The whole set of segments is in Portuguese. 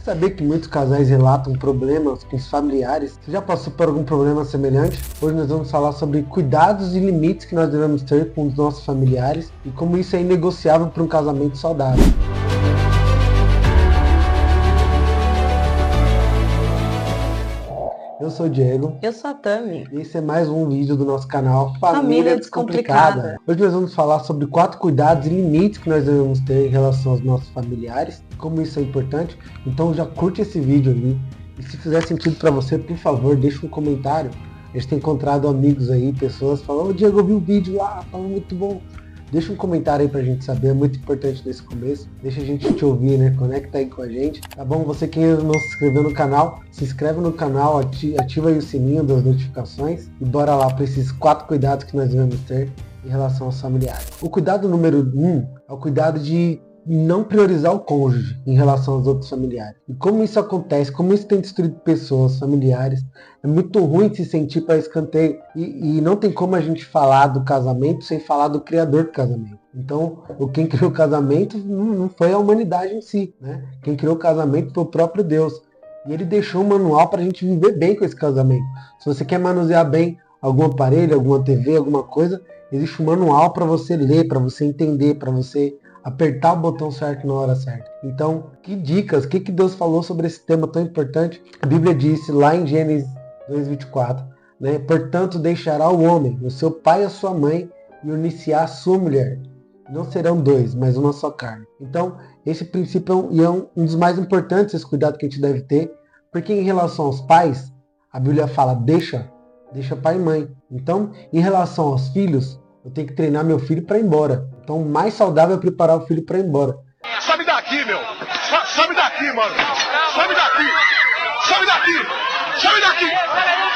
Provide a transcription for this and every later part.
Sabia que muitos casais relatam problemas com os familiares? Você já passou por algum problema semelhante? Hoje nós vamos falar sobre cuidados e limites que nós devemos ter com os nossos familiares e como isso é inegociável para um casamento saudável. Eu sou o Diego. Eu sou a Tami. E esse é mais um vídeo do nosso canal Família Descomplicada. Hoje nós vamos falar sobre 4 cuidados e limites que nós devemos ter em relação aos nossos familiares, como isso é importante. Então já curte esse vídeo ali. E se fizer sentido para você, por favor, deixa um comentário. A gente tem encontrado amigos aí, pessoas falando: "Ô Diego, eu vi o vídeo lá, tá muito bom." Deixa um comentário aí pra gente saber, é muito importante nesse começo. Deixa a gente te ouvir, né? Conecta aí com a gente, tá bom? Você que ainda não se inscreveu no canal, se inscreve no canal, ativa aí o sininho das notificações e bora lá para esses 4 cuidados que nós devemos ter em relação aos familiares. O cuidado número 1 é o cuidado de não priorizar o cônjuge em relação aos outros familiares. E como isso acontece, como isso tem destruído pessoas, familiares, é muito ruim se sentir para escanteio. E não tem como a gente falar do casamento sem falar do criador do casamento. Então, quem criou o casamento não foi a humanidade em si, né? Quem criou o casamento foi o próprio Deus. E ele deixou um manual para a gente viver bem com esse casamento. Se você quer manusear bem algum aparelho, alguma TV, alguma coisa, existe um manual para você ler, para você entender, para você apertar o botão certo na hora certa. Então, que dicas, o que Deus falou sobre esse tema tão importante? A Bíblia disse lá em Gênesis 2:24, né? Portanto, deixará o homem, o seu pai e a sua mãe, e unir-se-á a sua mulher. Não serão 2, mas uma só carne. Então, esse princípio é um dos mais importantes, esse cuidado que a gente deve ter, porque em relação aos pais, a Bíblia fala, deixa pai e mãe. Então, em relação aos filhos, eu tenho que treinar meu filho para ir embora. Então, o mais saudável é preparar o filho para ir embora. Sobe daqui, meu! Sobe daqui, mano! Sobe daqui! Sobe daqui! Sobe daqui!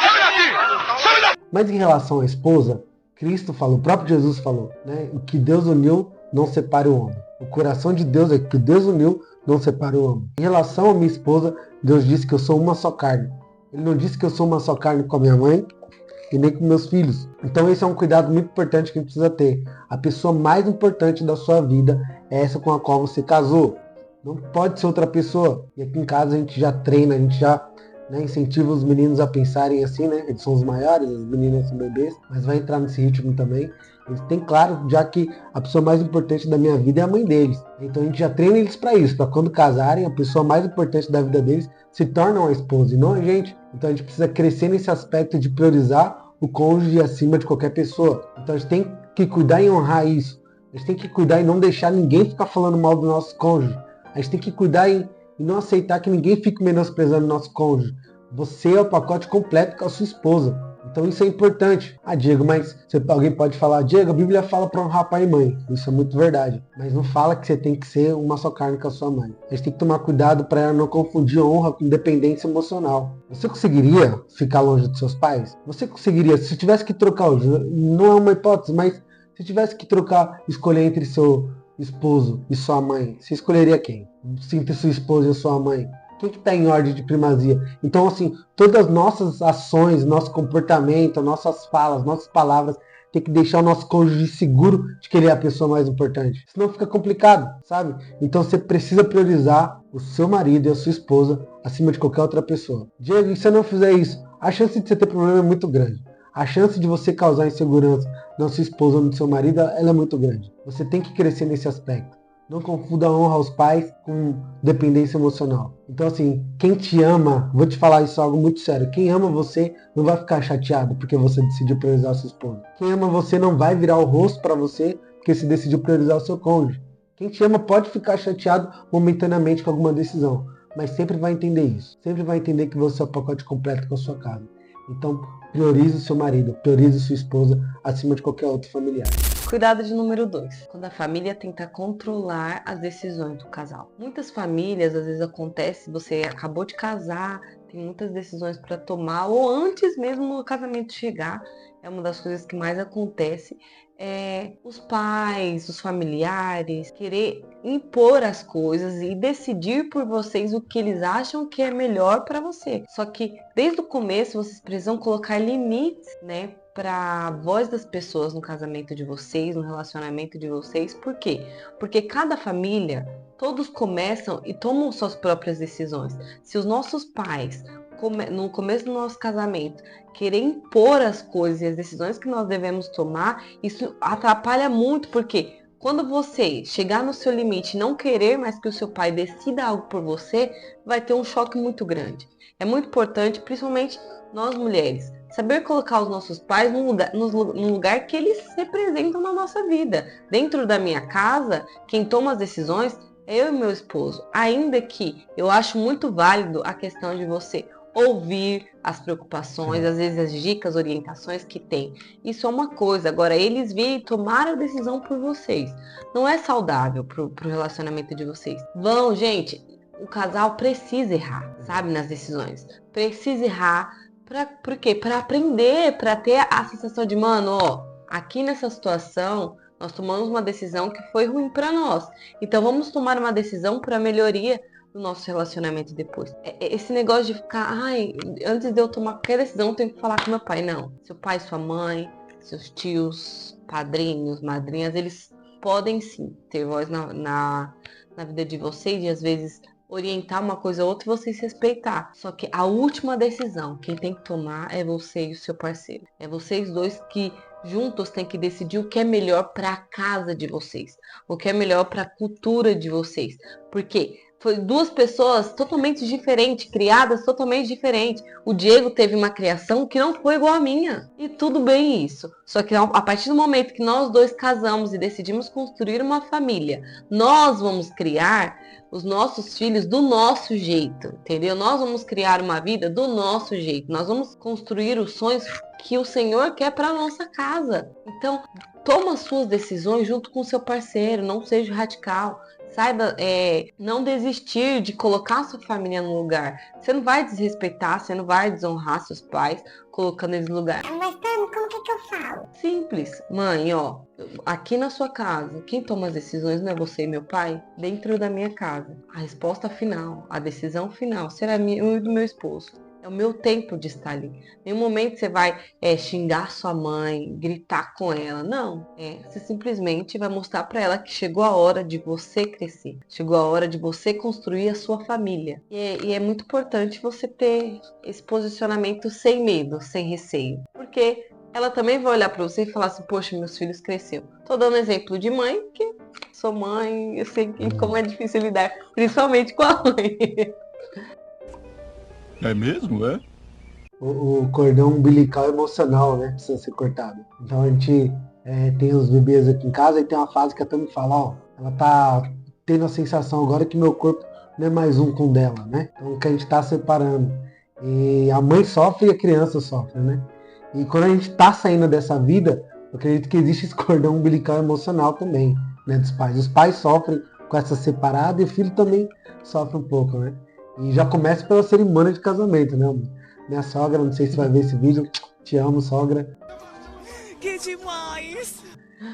Sobe daqui! Sobe daqui! Mas em relação à esposa, Cristo falou, o próprio Jesus falou, né? O que Deus uniu, não separe o homem. O coração de Deus é que Deus uniu, não separe o homem. Em relação à minha esposa, Deus disse que eu sou uma só carne. Ele não disse que eu sou uma só carne com a minha mãe, e nem com meus filhos. Então esse é um cuidado muito importante que a gente precisa ter. A pessoa mais importante da sua vida é essa com a qual você casou. Não pode ser outra pessoa. E aqui em casa a gente já treina, a gente já incentiva os meninos a pensarem assim, né? Eles são os maiores, as meninas são bebês, mas vai entrar nesse ritmo também. Eles têm claro, já que a pessoa mais importante da minha vida é a mãe deles. Então a gente já treina eles para isso, para quando casarem, a pessoa mais importante da vida deles se torna uma esposa e não a gente. Então a gente precisa crescer nesse aspecto de priorizar o cônjuge acima de qualquer pessoa. Então a gente tem que cuidar e honrar isso. A gente tem que cuidar e não deixar ninguém ficar falando mal do nosso cônjuge. A gente tem que cuidar e não aceitar que ninguém fique menosprezando o nosso cônjuge. Você é o pacote completo com a sua esposa. Então isso é importante. Ah, Diego, mas alguém pode falar, Diego, a Bíblia fala para honrar pai e mãe. Isso é muito verdade. Mas não fala que você tem que ser uma só carne com a sua mãe. A gente tem que tomar cuidado para não confundir honra com dependência emocional. Você conseguiria ficar longe dos seus pais? Você conseguiria, se tivesse que trocar hoje, não é uma hipótese, mas se tivesse que trocar, escolher entre seu esposo e sua mãe, você escolheria quem? Entre sua esposa e sua mãe? Quem que está em ordem de primazia? Então, assim, todas as nossas ações, nosso comportamento, nossas falas, nossas palavras, tem que deixar o nosso cônjuge seguro de que ele é a pessoa mais importante. Senão fica complicado, sabe? Então você precisa priorizar o seu marido e a sua esposa acima de qualquer outra pessoa. Diego, se você não fizer isso, a chance de você ter problema é muito grande. A chance de você causar insegurança na sua esposa ou no seu marido, ela é muito grande. Você tem que crescer nesse aspecto. Não confunda a honra aos pais com dependência emocional. Então assim, quem te ama, vou te falar isso algo muito sério, quem ama você não vai ficar chateado porque você decidiu priorizar a sua esposa. Quem ama você não vai virar o rosto para você porque você decidiu priorizar o seu cônjuge. Quem te ama pode ficar chateado momentaneamente com alguma decisão, mas sempre vai entender isso. Sempre vai entender que você é o pacote completo com a sua casa. Então, priorize o seu marido, priorize sua esposa acima de qualquer outro familiar. Cuidado de número 2. Quando a família tenta controlar as decisões do casal. Muitas famílias, às vezes acontece, você acabou de casar, tem muitas decisões para tomar, ou antes mesmo do casamento chegar, é uma das coisas que mais acontece, os pais, os familiares, querer impor as coisas e decidir por vocês o que eles acham que é melhor para você. Só que desde o começo vocês precisam colocar limites, né? para voz das pessoas no casamento de vocês, no relacionamento de vocês. Por quê? Porque cada família, todos começam e tomam suas próprias decisões. Se os nossos pais, no começo do nosso casamento, querer impor as coisas e as decisões que nós devemos tomar, isso atrapalha muito, porque quando você chegar no seu limite e não querer mais que o seu pai decida algo por você, vai ter um choque muito grande. É muito importante, principalmente nós mulheres, saber colocar os nossos pais no lugar que eles representam na nossa vida. Dentro da minha casa, quem toma as decisões é eu e meu esposo. Ainda que eu acho muito válido a questão de você ouvir as preocupações, às vezes as dicas, orientações que tem. Isso é uma coisa. Agora, eles virem e tomar a decisão por vocês. Não é saudável pro relacionamento de vocês. Gente, o casal precisa errar, sabe, nas decisões. Precisa errar. Por quê? Para aprender, para ter a sensação de, mano, aqui nessa situação, nós tomamos uma decisão que foi ruim para nós. Então, vamos tomar uma decisão para melhoria do nosso relacionamento depois. Esse negócio de ficar, antes de eu tomar qualquer decisão, eu tenho que falar com meu pai. Não. Seu pai, sua mãe, seus tios, padrinhos, madrinhas, eles podem sim ter voz na vida de vocês e às vezes orientar uma coisa ou outra e vocês respeitar. Só que a última decisão, quem tem que tomar é você e o seu parceiro. É vocês dois que juntos têm que decidir o que é melhor para a casa de vocês, o que é melhor para a cultura de vocês. Porque foi duas pessoas totalmente diferentes, criadas totalmente diferentes. O Diego teve uma criação que não foi igual à minha. E tudo bem isso. Só que a partir do momento que nós dois casamos e decidimos construir uma família, nós vamos criar os nossos filhos do nosso jeito, entendeu? Nós vamos criar uma vida do nosso jeito. Nós vamos construir os sonhos que o Senhor quer para a nossa casa. Então, toma as suas decisões junto com o seu parceiro, não seja radical. Saiba não desistir de colocar a sua família no lugar. Você não vai desrespeitar, você não vai desonrar seus pais colocando eles no lugar. Mas como que eu falo? Simples. Mãe, aqui na sua casa, quem toma as decisões não é você e meu pai? Dentro da minha casa. A resposta final, a decisão final será minha e do meu esposo. É o meu tempo de estar ali. Em nenhum momento você vai xingar sua mãe, gritar com ela. Não. Você simplesmente vai mostrar para ela que chegou a hora de você crescer. Chegou a hora de você construir a sua família. E é muito importante você ter esse posicionamento sem medo, sem receio. Porque ela também vai olhar para você e falar assim, poxa, meus filhos cresceram. Tô dando exemplo de mãe, porque sou mãe, eu sei como é difícil lidar, principalmente com a mãe. É mesmo, é? O cordão umbilical emocional, né? Precisa ser cortado. Então a gente tem os bebês aqui em casa e tem uma fase que a Tami fala, ela tá tendo a sensação agora que meu corpo não é mais um com o dela, né? Então que a gente tá separando. E a mãe sofre e a criança sofre, né? E quando a gente tá saindo dessa vida, eu acredito que existe esse cordão umbilical emocional também, né? Dos pais. Os pais sofrem com essa separada e o filho também sofre um pouco, né? E já começa pela cerimônia de casamento, né? Minha sogra, não sei se vai ver esse vídeo, te amo, sogra. Que demais!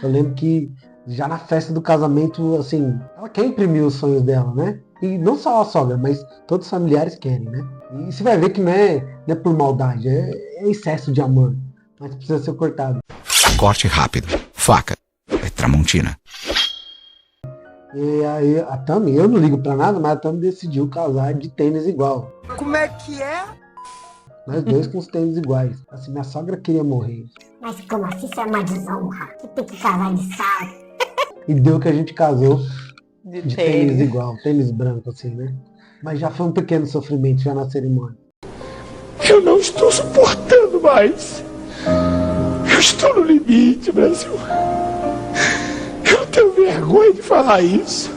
Eu lembro que já na festa do casamento, assim, ela quer imprimir os sonhos dela, né? E não só a sogra, mas todos os familiares querem, né? E você vai ver que não é por maldade, é excesso de amor. Mas precisa ser cortado. Corte rápido. Faca. É Tramontina. E aí a Tami, eu não ligo pra nada, mas a Tami decidiu casar de tênis igual. Como é que é? Nós dois com os tênis iguais. Assim, minha sogra queria morrer. Mas como assim? Isso é uma desonra. Você tem que casar de salto. E deu que a gente casou De tênis igual, tênis branco assim, né? Mas já foi um pequeno sofrimento já na cerimônia. Eu não estou suportando mais. Eu estou no limite, Brasil. Eu não tenho vergonha de falar isso.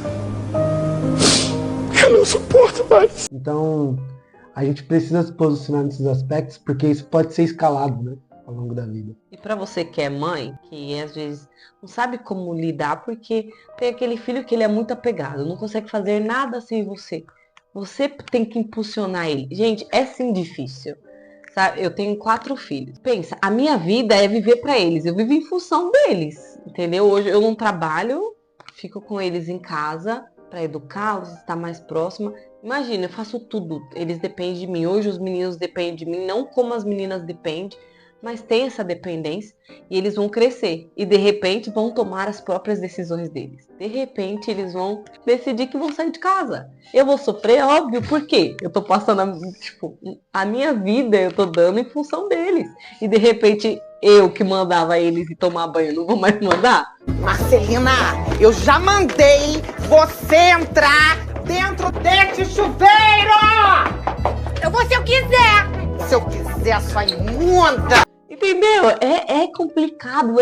Eu não suporto mais. Então, a gente precisa se posicionar nesses aspectos, porque isso pode ser escalado, né? Ao longo da vida. E pra você que é mãe, que às vezes não sabe como lidar, porque tem aquele filho que ele é muito apegado, não consegue fazer nada sem você. Você tem que impulsionar ele. Gente, é sim difícil. Sabe? Eu tenho 4 filhos. Pensa, a minha vida é viver pra eles. Eu vivo em função deles, entendeu? Hoje eu não trabalho, fico com eles em casa pra educá-los, estar mais próxima. Imagina, eu faço tudo. Eles dependem de mim. Hoje os meninos dependem de mim, não como as meninas dependem. mas tem essa dependência e eles vão crescer e de repente vão tomar as próprias decisões deles. De repente eles vão decidir que vão sair de casa. Eu vou sofrer, óbvio, por quê? Eu tô passando a minha vida, eu tô dando em função deles. E de repente eu que mandava eles ir tomar banho, não vou mais mandar? Marcelina, eu já mandei você entrar dentro desse chuveiro! Eu vou se eu quiser! Se eu quiser, sua imunda! Entendeu? É complicado,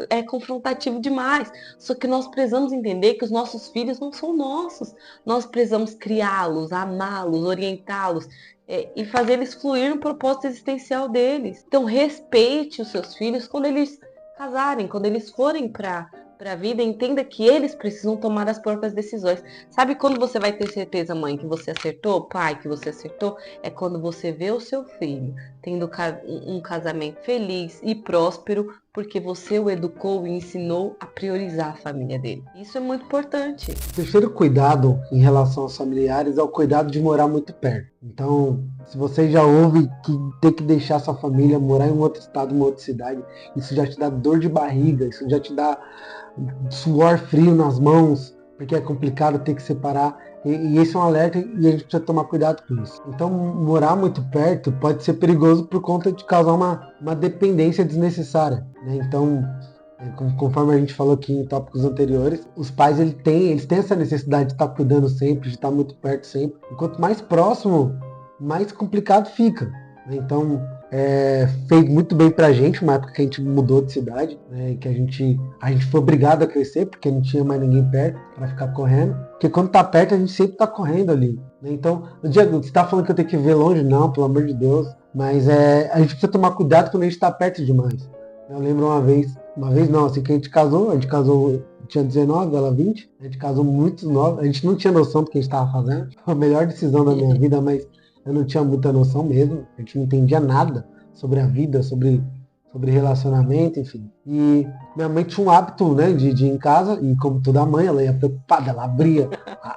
é confrontativo demais. Só que nós precisamos entender que os nossos filhos não são nossos. Nós precisamos criá-los, amá-los, orientá-los e fazer eles fluir no propósito existencial deles. Então respeite os seus filhos quando eles casarem, quando eles forem para a vida, entenda que eles precisam tomar as próprias decisões. Sabe quando você vai ter certeza, mãe, que você acertou, pai, que você acertou? É quando você vê o seu filho tendo um casamento feliz e próspero, porque você o educou e ensinou a priorizar a família dele. Isso é muito importante. O terceiro cuidado em relação aos familiares é o cuidado de morar muito perto. Então, se você já ouve que tem que deixar sua família morar em um outro estado, uma outra cidade, isso já te dá dor de barriga, isso já te dá suor frio nas mãos, porque é complicado ter que separar. E esse é um alerta e a gente precisa tomar cuidado com isso. Então, morar muito perto pode ser perigoso por conta de causar uma dependência desnecessária, né? Então, conforme a gente falou aqui em tópicos anteriores, os pais eles têm essa necessidade de estar cuidando sempre, de estar muito perto sempre. E quanto mais próximo, mais complicado fica, né? Então, fez muito bem pra gente, uma época que a gente mudou de cidade, né, que a gente foi obrigado a crescer, porque não tinha mais ninguém perto pra ficar correndo. Porque quando tá perto, a gente sempre tá correndo ali, né? Então, Diego, você tá falando que eu tenho que ver longe? Não, pelo amor de Deus. Mas a gente precisa tomar cuidado quando a gente tá perto demais. Eu lembro uma vez não, assim que a gente casou, tinha 19, ela 20, a gente casou muito nova, a gente não tinha noção do que a gente tava fazendo. Foi a melhor decisão da minha vida, mas eu não tinha muita noção mesmo, a gente não entendia nada sobre a vida, sobre relacionamento, enfim. E minha mãe tinha um hábito, né, de ir em casa, e como toda mãe, ela ia preocupada, ela abria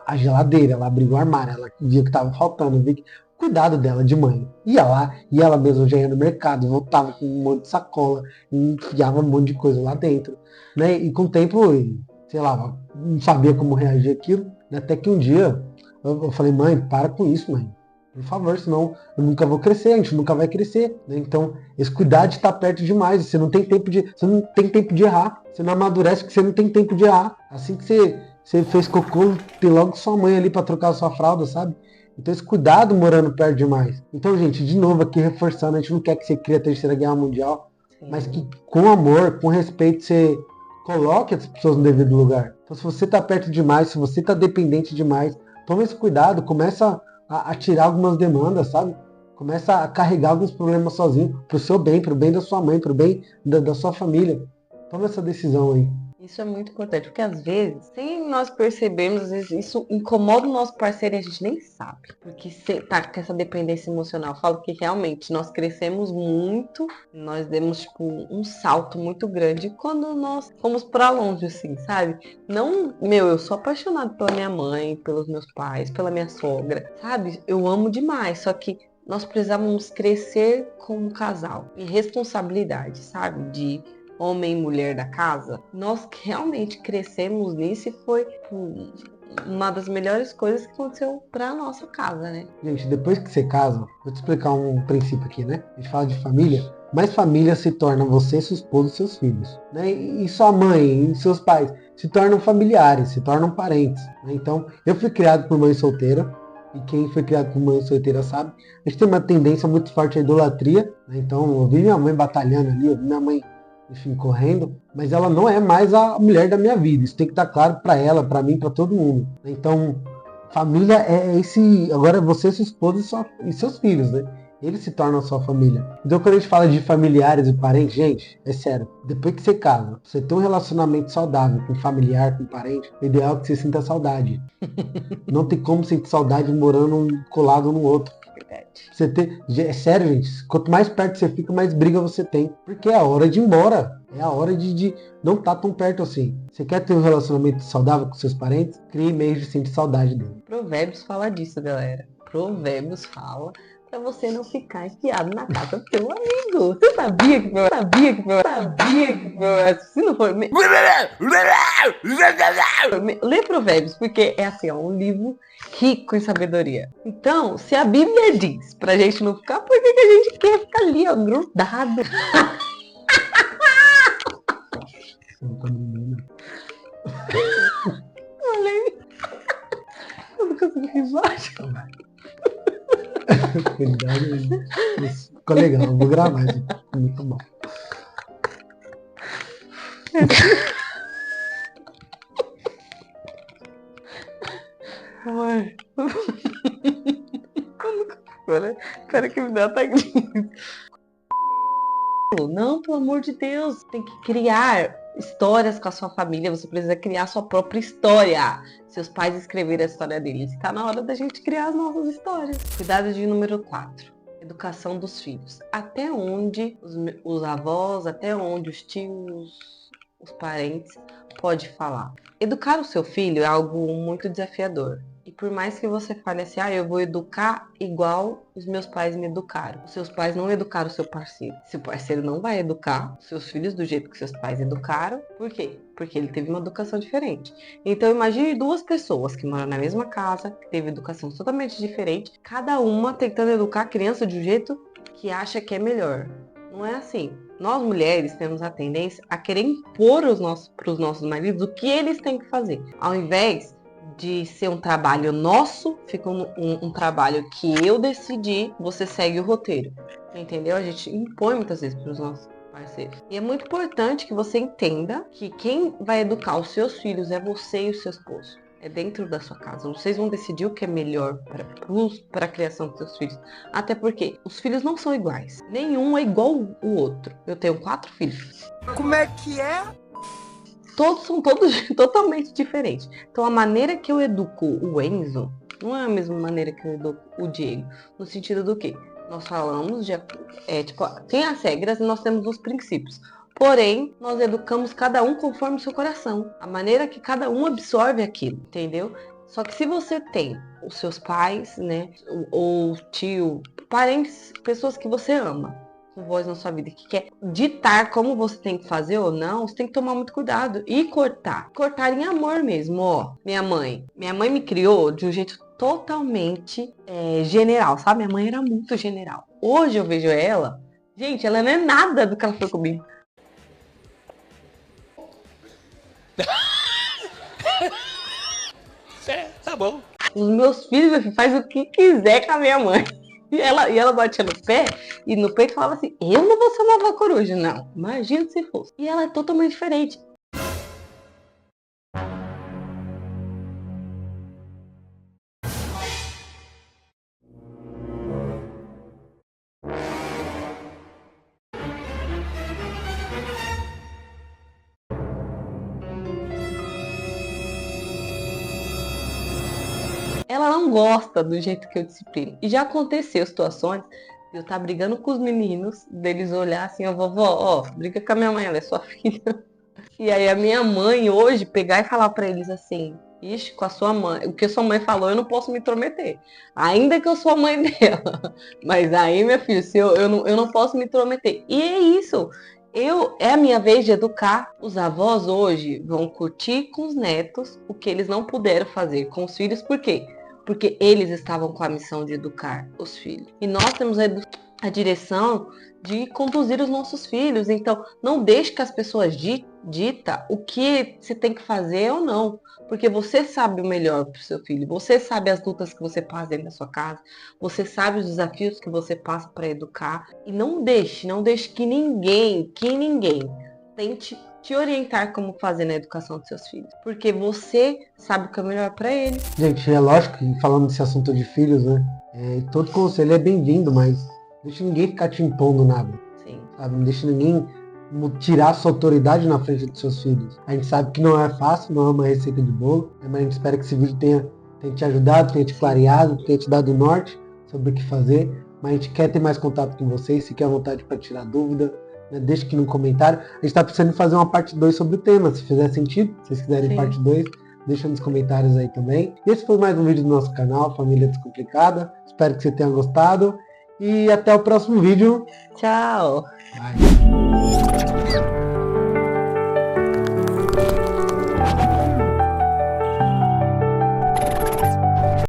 a geladeira, ela abria o armário, ela via que tava faltando, via que cuidado dela de mãe. Ia lá, e ela mesma já ia no mercado, voltava com um monte de sacola, e enfiava um monte de coisa lá dentro, né, e com o tempo, sei lá, não sabia como reagir àquilo, né, até que um dia eu falei, mãe, para com isso, mãe. Por favor, senão eu nunca vou crescer, a gente nunca vai crescer, né? Então, esse cuidado de estar perto demais, você não tem tempo de errar, você não amadurece porque você não tem tempo de errar. Assim que você fez cocô, tem logo sua mãe ali para trocar a sua fralda, sabe? Então esse cuidado morando perto demais. Então, gente, de novo aqui reforçando, a gente não quer que você crie a Terceira Guerra Mundial, mas que com amor, com respeito, você coloque as pessoas no devido lugar. Então, se você está perto demais, se você está dependente demais, tome esse cuidado, começa a tirar algumas demandas, sabe? Começa a carregar alguns problemas sozinho, pro seu bem, pro bem da sua mãe, pro bem da sua família. Toma essa decisão aí. Isso é muito importante, porque às vezes, sem nós percebermos, às vezes isso incomoda o nosso parceiro e a gente nem sabe. Porque tá com essa dependência emocional. Eu falo que realmente nós crescemos muito, nós demos um salto muito grande quando nós fomos pra longe, assim, sabe? Não, eu sou apaixonado pela minha mãe, pelos meus pais, pela minha sogra, sabe? Eu amo demais, só que nós precisávamos crescer como casal. E responsabilidade, sabe? De homem e mulher da casa, nós realmente crescemos nisso e foi uma das melhores coisas que aconteceu pra nossa casa, né? Gente, depois que você casa, vou te explicar um princípio aqui, né? A gente fala de família, mas família se torna você, sua esposa e seus filhos, né? E sua mãe e seus pais se tornam familiares, se tornam parentes, né? Então, eu fui criado por mãe solteira, e quem foi criado por mãe solteira sabe, a gente tem uma tendência muito forte à idolatria, né? Então, eu vi minha mãe batalhando ali, eu vi minha mãe, enfim, correndo, mas ela não é mais a mulher da minha vida. Isso tem que estar claro para ela, para mim, para todo mundo. Então, família é esse... Agora você, sua esposa e seus filhos, né? Eles se tornam a sua família. Então, quando a gente fala de familiares e parentes, gente, é sério. Depois que você casa, você tem um relacionamento saudável com familiar, com parente, o ideal é que você sinta saudade. Não tem como sentir saudade morando um colado no outro. É sério, gente. Quanto mais perto você fica, mais briga você tem. Porque é a hora de ir embora. É a hora de não estar tão perto assim. Você quer ter um relacionamento saudável com seus parentes? Crie meios de sentir saudade dele. Provérbios fala disso, galera. Provérbios fala pra você não ficar enfiado na casa do seu amigo. Você sabia que meu raciocínio foi... Lê Provérbios, porque é assim, ó, um livro rico em sabedoria. Então, se a Bíblia diz pra gente não ficar, por que a gente quer ficar ali, ó, grudado? Eu não consigo rir baixo. Ficou legal, eu vou gravar isso. Muito bom. Ai. Espera que me dá ataque. Não, pelo amor de Deus, tem que criar histórias com a sua família, você precisa criar sua própria história. Seus pais escreveram a história deles. Está na hora da gente criar as nossas histórias. Cuidado de número 4. Educação dos filhos. Até onde os avós, até onde os tios, os parentes pode falar. Educar o seu filho é algo muito desafiador. E por mais que você fale assim, eu vou educar igual os meus pais me educaram. Os seus pais não educaram o seu parceiro. Seu parceiro não vai educar os seus filhos do jeito que seus pais educaram. Por quê? Porque ele teve uma educação diferente. Então imagine duas pessoas que moram na mesma casa, que teve educação totalmente diferente, cada uma tentando educar a criança de um jeito que acha que é melhor. Não é assim. Nós mulheres temos a tendência a querer impor para os nossos maridos o que eles têm que fazer. Ao invés de ser um trabalho nosso, fica um trabalho que eu decidi, você segue o roteiro. Entendeu? A gente impõe muitas vezes para os nossos parceiros. E é muito importante que você entenda que quem vai educar os seus filhos é você e o seu esposo. É dentro da sua casa. Vocês vão decidir o que é melhor para a criação dos seus filhos. Até porque os filhos não são iguais. Nenhum é igual o outro. Eu tenho 4 filhos. Como é que é? Todos são totalmente diferentes. Então a maneira que eu educo o Enzo não é a mesma maneira que eu educo o Diego. No sentido do quê? Nós falamos, tem as regras e nós temos os princípios. Porém, nós educamos cada um conforme o seu coração. A maneira que cada um absorve aquilo, entendeu? Só que se você tem os seus pais, né? Ou tio, parentes, pessoas que você ama, com voz na sua vida, que quer ditar como você tem que fazer ou não, você tem que tomar muito cuidado e cortar. Cortar em amor mesmo, ó. Minha mãe me criou de um jeito totalmente general, sabe? Minha mãe era muito general. Hoje eu vejo ela, gente, ela não é nada do que ela foi comigo. Tá bom. Os meus filhos fazem o que quiser com a minha mãe. E ela batia no pé e no peito falava assim, eu não vou ser uma avó coruja, não. Imagina se fosse. E ela é totalmente diferente. Ela não gosta do jeito que eu disciplino. E já aconteceu situações de eu estar brigando com os meninos, deles olhar assim, ó, vovó, ó, briga com a minha mãe, ela é sua filha. E aí a minha mãe hoje pegar e falar pra eles assim, ixi, com a sua mãe, o que a sua mãe falou eu não posso me intrometer. Ainda que eu sou a mãe dela. Mas aí, minha filha, eu não posso me intrometer. E é isso. É a minha vez de educar. Os avós hoje vão curtir com os netos o que eles não puderam fazer com os filhos. Por quê? Porque eles estavam com a missão de educar os filhos. E nós temos a direção de conduzir os nossos filhos. Então, não deixe que as pessoas dita o que você tem que fazer ou não. Porque você sabe o melhor para o seu filho. Você sabe as lutas que você passa dentro da sua casa. Você sabe os desafios que você passa para educar. E não deixe que ninguém tente te orientar como fazer na educação dos seus filhos. Porque você sabe o que é melhor para eles. Gente, é lógico que falando desse assunto de filhos, né? Todo conselho é bem-vindo, mas não deixa ninguém ficar te impondo nada. Sim. Sabe? Não deixa ninguém tirar sua autoridade na frente dos seus filhos. A gente sabe que não é fácil, não é uma receita de bolo, mas a gente espera que esse vídeo tenha te ajudado, tenha te clareado, tenha te dado norte sobre o que fazer. Mas a gente quer ter mais contato com vocês, se quer vontade para tirar dúvida, né? Deixa aqui no comentário. A gente está precisando fazer uma parte 2 sobre o tema, se fizer sentido. Se vocês quiserem parte 2, deixa nos comentários aí também. Esse foi mais um vídeo do nosso canal, Família Descomplicada. Espero que você tenha gostado. e até o próximo vídeo. Tchau! Bye.